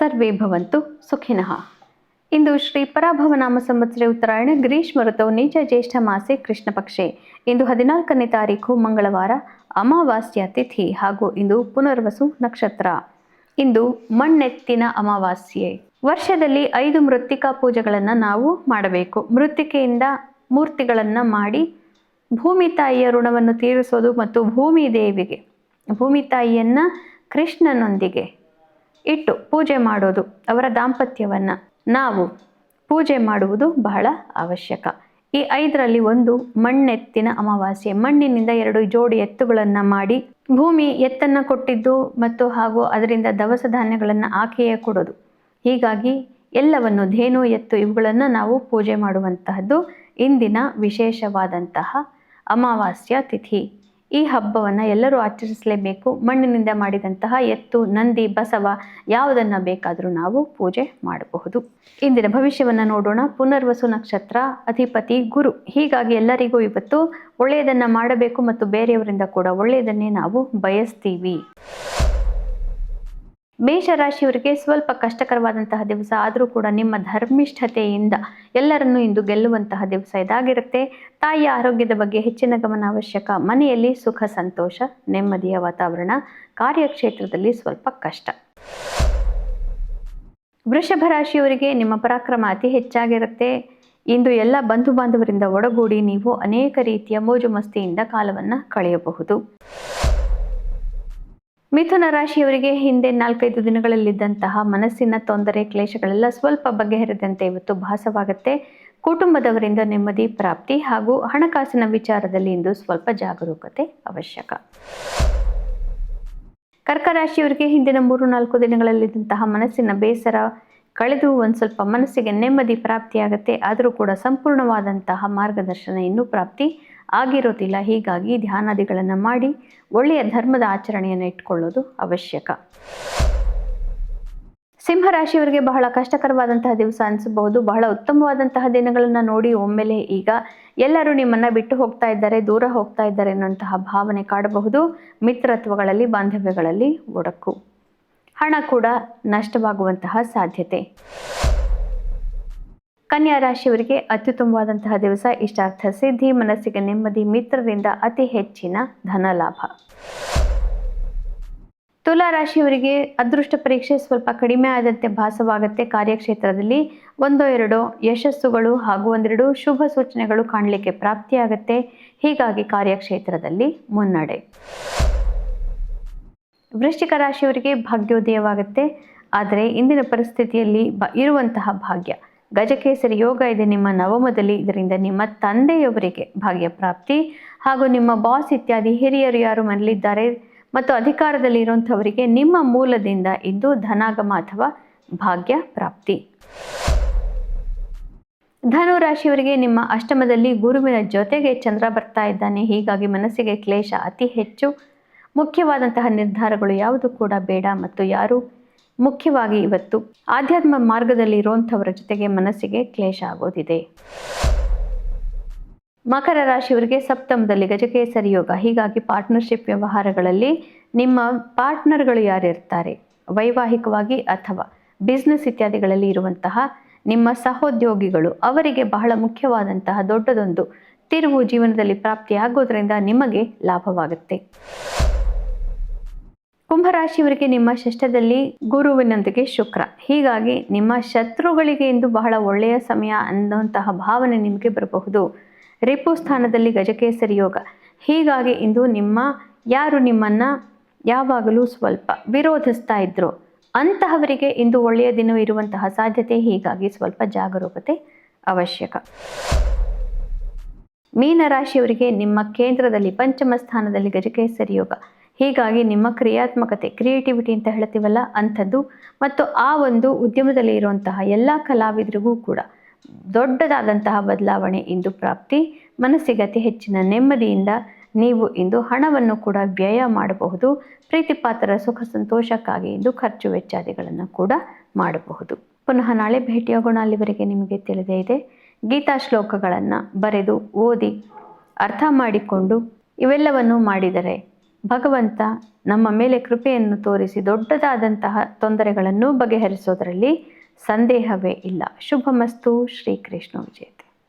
ಸರ್ವೇ ಭವಂತು ಸುಖಿನಃ. ಇಂದು ಶ್ರೀ ಪರಾಭವನಾಮ ಸಂವತ್ಸರೆ ಉತ್ತರಾಯಣ ಗ್ರೀಷ್ಮ ಋತವು ನೀಚ ಜ್ಯೇಷ್ಠ ಮಾಸೆ ಕೃಷ್ಣ ಪಕ್ಷೆ. ಇಂದು 14ನೇ ತಾರೀಕು ಮಂಗಳವಾರ, ಅಮಾವಾಸ್ಯ ತಿಥಿ ಹಾಗೂ ಇಂದು ಪುನರ್ವಸು ನಕ್ಷತ್ರ. ಇಂದು ಮಣ್ಣೆತ್ತಿನ ಅಮಾವಾಸ್ಯೆ. ವರ್ಷದಲ್ಲಿ 5 ಮೃತ್ತಿಕಾ ಪೂಜೆಗಳನ್ನು ನಾವು ಮಾಡಬೇಕು. ಮೃತ್ತಿಕೆಯಿಂದ ಮೂರ್ತಿಗಳನ್ನು ಮಾಡಿ ಭೂಮಿ ತಾಯಿಯ ಋಣವನ್ನು ತೀರಿಸೋದು ಮತ್ತು ಭೂಮಿ ತಾಯಿಯನ್ನು ಕೃಷ್ಣನೊಂದಿಗೆ ಇಟ್ಟು ಪೂಜೆ ಮಾಡೋದು, ಅವರ ದಾಂಪತ್ಯವನ್ನು ನಾವು ಪೂಜೆ ಮಾಡುವುದು ಬಹಳ ಅವಶ್ಯಕ. ಈ 5ರಲ್ಲಿ ಒಂದು ಮಣ್ಣೆತ್ತಿನ ಅಮಾವಾಸ್ಯೆ. ಮಣ್ಣಿನಿಂದ 2 ಜೋಡಿ ಎತ್ತುಗಳನ್ನು ಮಾಡಿ ಭೂಮಿ ಎತ್ತನ್ನು ಕೊಟ್ಟಿದ್ದು ಮತ್ತು ಹಾಗೂ ಅದರಿಂದ ದವಸ ಧಾನ್ಯಗಳನ್ನು ಆಕೆಯೇ ಕೊಡೋದು. ಹೀಗಾಗಿ ಎಲ್ಲವನ್ನು ಧೇನು ಎತ್ತು ಇವುಗಳನ್ನು ನಾವು ಪೂಜೆ ಮಾಡುವಂತಹದ್ದು ಇಂದಿನ ವಿಶೇಷವಾದಂತಹ ಅಮಾವಾಸ್ಯ ತಿಥಿ. ಈ ಹಬ್ಬವನ್ನು ಎಲ್ಲರೂ ಆಚರಿಸಲೇಬೇಕು. ಮಣ್ಣಿನಿಂದ ಮಾಡಿದಂತಹ ಎತ್ತು, ನಂದಿ, ಬಸವ ಯಾವುದನ್ನು ಬೇಕಾದರೂ ನಾವು ಪೂಜೆ ಮಾಡಬಹುದು. ಇಂದಿನ ಭವಿಷ್ಯವನ್ನು ನೋಡೋಣ. ಪುನರ್ವಸು ನಕ್ಷತ್ರ, ಅಧಿಪತಿ ಗುರು. ಹೀಗಾಗಿ ಎಲ್ಲರಿಗೂ ಇವತ್ತು ಒಳ್ಳೆಯದನ್ನು ಮಾಡಬೇಕು ಮತ್ತು ಬೇರೆಯವರಿಂದ ಕೂಡ ಒಳ್ಳೆಯದನ್ನೇ ನಾವು ಬಯಸ್ತೀವಿ. ಮೇಷರಾಶಿಯವರಿಗೆ ಸ್ವಲ್ಪ ಕಷ್ಟಕರವಾದಂತಹ ದಿವಸ ಆದರೂ ಕೂಡ ನಿಮ್ಮ ಧರ್ಮಿಷ್ಠತೆಯಿಂದ ಎಲ್ಲರನ್ನೂ ಇಂದು ಗೆಲ್ಲುವಂತಹ ದಿವಸ ಇದಾಗಿರುತ್ತೆ. ತಾಯಿಯ ಆರೋಗ್ಯದ ಬಗ್ಗೆ ಹೆಚ್ಚಿನ ಗಮನ ಅವಶ್ಯಕ. ಮನೆಯಲ್ಲಿ ಸುಖ ಸಂತೋಷ, ನೆಮ್ಮದಿಯ ವಾತಾವರಣ. ಕಾರ್ಯಕ್ಷೇತ್ರದಲ್ಲಿ ಸ್ವಲ್ಪ ಕಷ್ಟ. ವೃಷಭ ರಾಶಿಯವರಿಗೆ ನಿಮ್ಮ ಪರಾಕ್ರಮ ಅತಿ ಹೆಚ್ಚಾಗಿರುತ್ತೆ. ಇಂದು ಎಲ್ಲ ಬಂಧು ಬಾಂಧವರಿಂದ ಒಡಗೂಡಿ ನೀವು ಅನೇಕ ರೀತಿಯ ಮೋಜು ಮಸ್ತಿಯಿಂದ ಕಾಲವನ್ನು ಕಳೆಯಬಹುದು. ಮಿಥುನ ರಾಶಿಯವರಿಗೆ ಹಿಂದೆ 4-5 ದಿನಗಳಲ್ಲಿದ್ದಂತಹ ಮನಸ್ಸಿನ ತೊಂದರೆ, ಕ್ಲೇಶಗಳೆಲ್ಲ ಸ್ವಲ್ಪ ಬಗೆಹರಿದಂತೆ ಇವತ್ತು ಭಾಸವಾಗುತ್ತೆ. ಕುಟುಂಬದವರಿಂದ ನೆಮ್ಮದಿ ಪ್ರಾಪ್ತಿ ಹಾಗೂ ಹಣಕಾಸಿನ ವಿಚಾರದಲ್ಲಿ ಇಂದು ಸ್ವಲ್ಪ ಜಾಗರೂಕತೆ ಅವಶ್ಯಕ. ಕರ್ಕ ರಾಶಿಯವರಿಗೆ ಹಿಂದಿನ 3-4 ದಿನಗಳಲ್ಲಿದ್ದಂತಹ ಮನಸ್ಸಿನ ಬೇಸರ ಕಳೆದು ಒಂದು ಸ್ವಲ್ಪ ಮನಸ್ಸಿಗೆ ನೆಮ್ಮದಿ ಪ್ರಾಪ್ತಿಯಾಗುತ್ತೆ. ಆದರೂ ಕೂಡ ಸಂಪೂರ್ಣವಾದಂತಹ ಮಾರ್ಗದರ್ಶನ ಇನ್ನೂ ಪ್ರಾಪ್ತಿ ಆಗಿರೋದಿಲ್ಲ. ಹೀಗಾಗಿ ಧ್ಯಾನಾದಿಗಳನ್ನು ಮಾಡಿ ಒಳ್ಳೆಯ ಧರ್ಮದ ಆಚರಣೆಯನ್ನು ಇಟ್ಕೊಳ್ಳೋದು ಅವಶ್ಯಕ. ಸಿಂಹರಾಶಿಯವರಿಗೆ ಬಹಳ ಕಷ್ಟಕರವಾದಂತಹ ದಿವಸ ಅನಿಸಬಹುದು. ಬಹಳ ಉತ್ತಮವಾದಂತಹ ದಿನಗಳನ್ನು ನೋಡಿ ಒಮ್ಮೆಲೆ ಈಗ ಎಲ್ಲರೂ ನಿಮ್ಮನ್ನು ಬಿಟ್ಟು ಹೋಗ್ತಾ ಇದ್ದಾರೆ, ದೂರ ಹೋಗ್ತಾ ಇದ್ದಾರೆ ಅನ್ನುವಂತಹ ಭಾವನೆ ಕಾಡಬಹುದು. ಮಿತ್ರತ್ವಗಳಲ್ಲಿ, ಬಾಂಧವ್ಯಗಳಲ್ಲಿ ಒಡಕು, ಹಣ ಕೂಡ ನಷ್ಟವಾಗುವಂತಹ ಸಾಧ್ಯತೆ. ಕನ್ಯಾ ರಾಶಿಯವರಿಗೆ ಅತ್ಯುತ್ತಮವಾದಂತಹ ದಿವಸ. ಇಷ್ಟಾರ್ಥ ಸಿದ್ಧಿ, ಮನಸ್ಸಿಗೆ ನೆಮ್ಮದಿ, ಮಿತ್ರರಿಂದ ಅತಿ ಹೆಚ್ಚಿನ ಧನ ಲಾಭ. ತುಲಾ ರಾಶಿಯವರಿಗೆ ಅದೃಷ್ಟ ಪರೀಕ್ಷೆ ಸ್ವಲ್ಪ ಕಡಿಮೆ ಆದಂತೆ ಭಾಸವಾಗುತ್ತೆ. ಕಾರ್ಯಕ್ಷೇತ್ರದಲ್ಲಿ 1-2 ಯಶಸ್ಸುಗಳು ಹಾಗೂ 1-2 ಶುಭ ಸೂಚನೆಗಳು ಕಾಣಲಿಕ್ಕೆ ಪ್ರಾಪ್ತಿಯಾಗುತ್ತೆ. ಹೀಗಾಗಿ ಕಾರ್ಯಕ್ಷೇತ್ರದಲ್ಲಿ ಮುನ್ನಡೆ. ವೃಶ್ಚಿಕ ರಾಶಿಯವರಿಗೆ ಭಾಗ್ಯೋದಯವಾಗುತ್ತೆ. ಆದರೆ ಇಂದಿನ ಪರಿಸ್ಥಿತಿಯಲ್ಲಿ ಇರುವಂತಹ ಭಾಗ್ಯ ಗಜಕೇಸರಿ ಯೋಗ ಇದೆ ನಿಮ್ಮ ನವಮದಲ್ಲಿ. ಇದರಿಂದ ನಿಮ್ಮ ತಂದೆಯವರಿಗೆ ಭಾಗ್ಯ ಪ್ರಾಪ್ತಿ ಹಾಗೂ ನಿಮ್ಮ ಬಾಸ್ ಇತ್ಯಾದಿ ಹಿರಿಯರು ಯಾರು ಮನೆಯಲ್ಲಿದ್ದಾರೆ ಮತ್ತು ಅಧಿಕಾರದಲ್ಲಿ ಇರುವಂಥವರಿಗೆ ನಿಮ್ಮ ಮೂಲದಿಂದ ಇಂದು ಧನಾಗಮ ಅಥವಾ ಭಾಗ್ಯ ಪ್ರಾಪ್ತಿ. ಧನು ರಾಶಿಯವರಿಗೆ ನಿಮ್ಮ ಅಷ್ಟಮದಲ್ಲಿ ಗುರುವಿನ ಜೊತೆಗೆ ಚಂದ್ರ ಬರ್ತಾ ಇದ್ದಾನೆ. ಹೀಗಾಗಿ ಮನಸ್ಸಿಗೆ ಕ್ಲೇಶ ಅತಿ ಹೆಚ್ಚು. ಮುಖ್ಯವಾದಂತಹ ನಿರ್ಧಾರಗಳು ಯಾವುದು ಕೂಡ ಬೇಡ ಮತ್ತು ಯಾರು ಮುಖ್ಯವಾಗಿ ಇವತ್ತು ಆಧ್ಯಾತ್ಮ ಮಾರ್ಗದಲ್ಲಿ ಇರುವಂಥವರ ಜೊತೆಗೆ ಮನಸ್ಸಿಗೆ ಕ್ಲೇಶ ಆಗೋದಿದೆ. ಮಕರ ರಾಶಿಯವರಿಗೆ ಸಪ್ತಮದಲ್ಲಿ ಗಜಕೇಸರಿ ಯೋಗ. ಹೀಗಾಗಿ ಪಾರ್ಟ್ನರ್ಶಿಪ್ ವ್ಯವಹಾರಗಳಲ್ಲಿ ನಿಮ್ಮ ಪಾರ್ಟ್ನರ್ಗಳು ಯಾರಿರ್ತಾರೆ, ವೈವಾಹಿಕವಾಗಿ ಅಥವಾ ಬಿಸ್ನೆಸ್ ಇತ್ಯಾದಿಗಳಲ್ಲಿ ಇರುವಂತಹ ನಿಮ್ಮ ಸಹೋದ್ಯೋಗಿಗಳು, ಅವರಿಗೆ ಬಹಳ ಮುಖ್ಯವಾದಂತಹ ದೊಡ್ಡದೊಂದು ತಿರುವು ಜೀವನದಲ್ಲಿ ಪ್ರಾಪ್ತಿಯಾಗೋದ್ರಿಂದ ನಿಮಗೆ ಲಾಭವಾಗುತ್ತೆ. ಕುಂಭರಾಶಿಯವರಿಗೆ ನಿಮ್ಮ ಷಷ್ಠದಲ್ಲಿ ಗುರುವಿನೊಂದಿಗೆ ಶುಕ್ರ. ಹೀಗಾಗಿ ನಿಮ್ಮ ಶತ್ರುಗಳಿಗೆ ಇಂದು ಬಹಳ ಒಳ್ಳೆಯ ಸಮಯ ಅನ್ನುವಂತಹ ಭಾವನೆ ನಿಮಗೆ ಬರಬಹುದು. ರಿಪು ಸ್ಥಾನದಲ್ಲಿ ಗಜಕೇಸರಿ ಯೋಗ. ಹೀಗಾಗಿ ಇಂದು ಯಾರು ನಿಮ್ಮನ್ನು ಯಾವಾಗಲೂ ಸ್ವಲ್ಪ ವಿರೋಧಿಸ್ತಾ ಇದ್ರು ಅಂತಹವರಿಗೆ ಇಂದು ಒಳ್ಳೆಯ ದಿನ ಇರುವಂತಹ ಸಾಧ್ಯತೆ. ಹೀಗಾಗಿ ಸ್ವಲ್ಪ ಜಾಗರೂಕತೆ ಅವಶ್ಯಕ. ಮೀನರಾಶಿಯವರಿಗೆ ನಿಮ್ಮ ಕೇಂದ್ರದಲ್ಲಿ ಪಂಚಮ ಸ್ಥಾನದಲ್ಲಿ ಗಜಕೇಸರಿ ಯೋಗ. ಹೀಗಾಗಿ ನಿಮ್ಮ ಕ್ರಿಯಾತ್ಮಕತೆ, ಕ್ರಿಯೇಟಿವಿಟಿ ಅಂತ ಹೇಳ್ತೀವಲ್ಲ ಅಂಥದ್ದು ಮತ್ತು ಆ ಒಂದು ಉದ್ಯಮದಲ್ಲಿ ಇರುವಂತಹ ಎಲ್ಲ ಕಲಾವಿದರಿಗೂ ಕೂಡ ದೊಡ್ಡದಾದಂತಹ ಬದಲಾವಣೆ ಇಂದು ಪ್ರಾಪ್ತಿ. ಮನಸ್ಸಿಗೆ ಅತಿ ಹೆಚ್ಚಿನ ನೆಮ್ಮದಿಯಿಂದ ನೀವು ಇಂದು ಹಣವನ್ನು ಕೂಡ ವ್ಯಯ ಮಾಡಬಹುದು. ಪ್ರೀತಿಪಾತ್ರರ ಸುಖ ಸಂತೋಷಕ್ಕಾಗಿ ಇಂದು ಖರ್ಚು ವೆಚ್ಚಾದಿಗಳನ್ನು ಕೂಡ ಮಾಡಬಹುದು. ಪುನಃ ನಾಳೆ ಭೇಟಿಯಾಗೋಣ. ಅಲ್ಲಿವರೆಗೆ ನಿಮಗೆ ತಿಳಿದೇ ಇದೆ, ಗೀತಾ ಶ್ಲೋಕಗಳನ್ನು ಬರೆದು ಓದಿ ಅರ್ಥ ಮಾಡಿಕೊಂಡು ಇವೆಲ್ಲವನ್ನು ಮಾಡಿದರೆ ಭಗವಂತ ನಮ್ಮ ಮೇಲೆ ಕೃಪೆಯನ್ನು ತೋರಿಸಿ ದೊಡ್ಡದಾದಂತಹ ತೊಂದರೆಗಳನ್ನು ಬಗೆಹರಿಸೋದರಲ್ಲಿ ಸಂದೇಹವೇ ಇಲ್ಲ. ಶುಭಮಸ್ತು. ಶ್ರೀಕೃಷ್ಣ ವಿಜಯ.